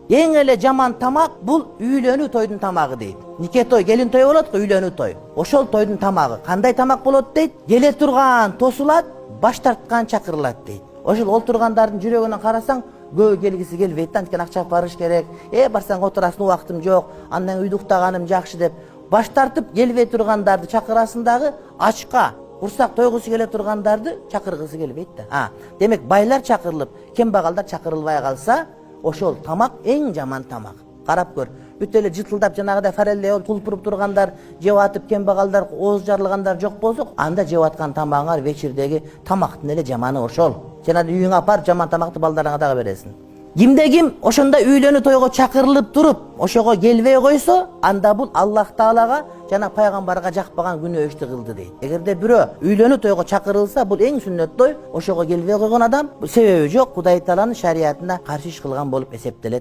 Eң эле жаман тамак бул үйлөнүү тойдун тамагы дейт. Нике той, келин той болот го, үйлөнүү той. Ошол тойдун тамагы кандай тамак болот дейт? Келе турган тосулат, баш тарткан чакырылат дейт. Ошол олтургандардын жүрөгүнөн карасаң, көбү келгиси келбейт, анткени акча барыш керек. Барсаң отурасың, убактым жок, андан үйдө уктаганым жакшы деп баш тартып келбей тургандарды чакырасың дагы, ачка курсак тойгусу келе тургандарды чакыргысы келбейт да. Демек байлар чакырылып, кембагалдар чакырылбай калса, ошол тамак эң жаман тамак. Карап көр. Бүт эле жытылдап жанагыдай форелле тулпуруп тургандар, жеп атып кембагалдар, ооз жарылгандар жок болсо, анда жеп аткан тамагыңар вечердеги тамактын эле жаманы ошол. Жана үйүңө апарып жаман тамакты балдарыңа дагы бересиң. Кимде ким ошондой үйлөнүү тойго чакырылып туруп, ошого келбей койсо, анда бул Аллах Таалага жана пайгамбарга жакпаган күнөө ишти кылды дейт. Эгерде бирөө үйлөнүү тойго чакырылса, бул эң сүннөт той, ошого келбей койгон адам себеби жок, Кудай Тааланын шариятына каршы иш кылган болуп эсептелет.